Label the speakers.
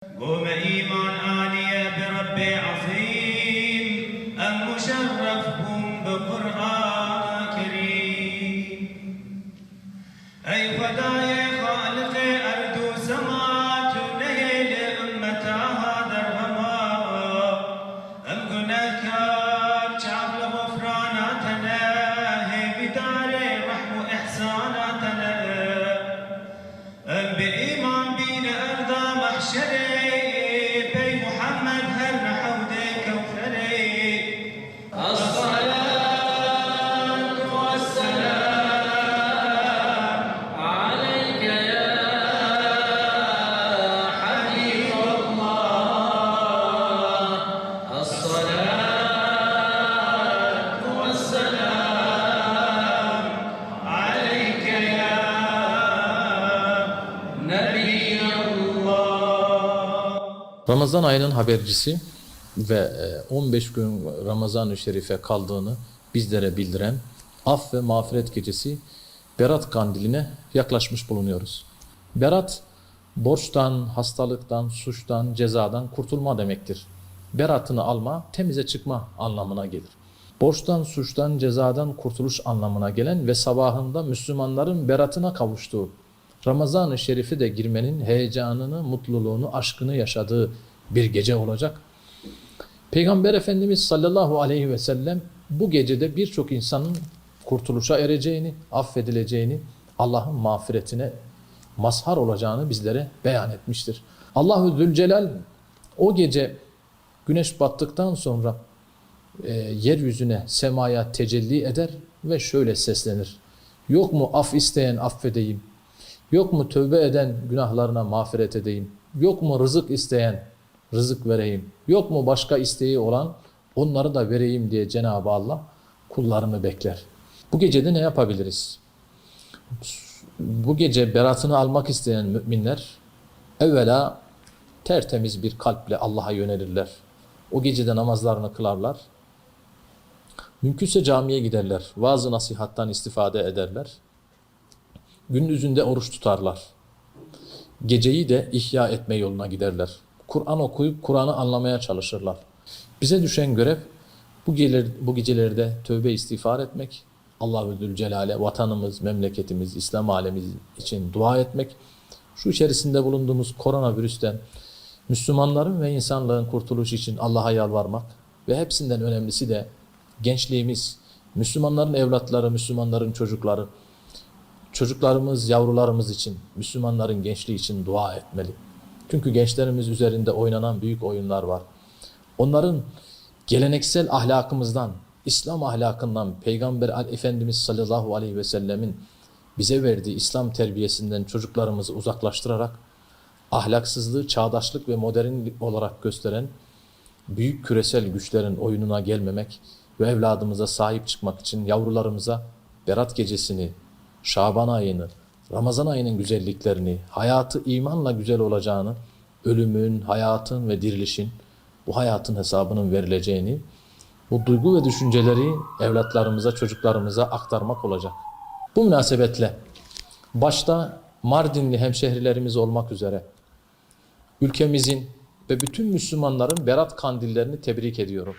Speaker 1: قوم إيمان آنية برب عظيم أم مشرفهم بقرآن كريم أي خداي خالق أرض وسماء جنيه لأمتا هذا الغماء أم قناك شعب غفراناتنا هي بدار رحم إحساناتنا أم بإيمان بين أرض محشري
Speaker 2: Ramazan ayının habercisi ve 15 gün Ramazan-ı Şerif'e kaldığını bizlere bildiren af ve mağfiret gecesi Berat Kandili'ne yaklaşmış bulunuyoruz. Berat, borçtan, hastalıktan, suçtan, cezadan kurtulma demektir. Beratını alma, temize çıkma anlamına gelir. Borçtan, suçtan, cezadan kurtuluş anlamına gelen ve sabahında Müslümanların beratına kavuştuğu, Ramazan-ı Şerif'e de girmenin heyecanını, mutluluğunu, aşkını yaşadığı bir gece olacak. Peygamber Efendimiz sallallahu aleyhi ve sellem bu gecede birçok insanın kurtuluşa ereceğini, affedileceğini, Allah'ın mağfiretine mazhar olacağını bizlere beyan etmiştir. Allahu Zülcelal o gece güneş battıktan sonra yeryüzüne, semaya tecelli eder ve şöyle seslenir. Yok mu af isteyen affedeyim? Yok mu tövbe eden günahlarına mağfiret edeyim? Yok mu rızık isteyen rızık vereyim? Yok mu başka isteği olan onları da vereyim diye Cenab-ı Allah kullarını bekler. Bu gecede ne yapabiliriz? Bu gece beratını almak isteyen müminler evvela tertemiz bir kalple Allah'a yönelirler. O gecede namazlarını kılarlar. Mümkünse camiye giderler. Vaaz-ı nasihattan istifade ederler. Gündüzünde oruç tutarlar. Geceyi de ihya etme yoluna giderler. Kur'an okuyup Kur'an'ı anlamaya çalışırlar. Bize düşen görev bu gecelerde tövbe istiğfar etmek, Allahu Zülcelal'e vatanımız, memleketimiz, İslam alemi için dua etmek, şu içerisinde bulunduğumuz koronavirüsten Müslümanların ve insanlığın kurtuluşu için Allah'a yalvarmak ve hepsinden önemlisi de gençliğimiz, Müslümanların evlatları, Müslümanların çocukları, çocuklarımız, yavrularımız için, Müslümanların gençliği için dua etmeli. Çünkü gençlerimiz üzerinde oynanan büyük oyunlar var. Onların geleneksel ahlakımızdan, İslam ahlakından, Peygamber Efendimiz sallallahu aleyhi ve sellemin bize verdiği İslam terbiyesinden çocuklarımızı uzaklaştırarak ahlaksızlığı çağdaşlık ve modernlik olarak gösteren büyük küresel güçlerin oyununa gelmemek ve evladımıza sahip çıkmak için yavrularımıza Berat gecesini, Şaban ayını, Ramazan ayının güzelliklerini, hayatı imanla güzel olacağını, ölümün, hayatın ve dirilişin, bu hayatın hesabının verileceğini, bu duygu ve düşünceleri evlatlarımıza, çocuklarımıza aktarmak olacak. Bu münasebetle başta Mardinli hemşehrilerimiz olmak üzere ülkemizin ve bütün Müslümanların Berat kandillerini tebrik ediyorum.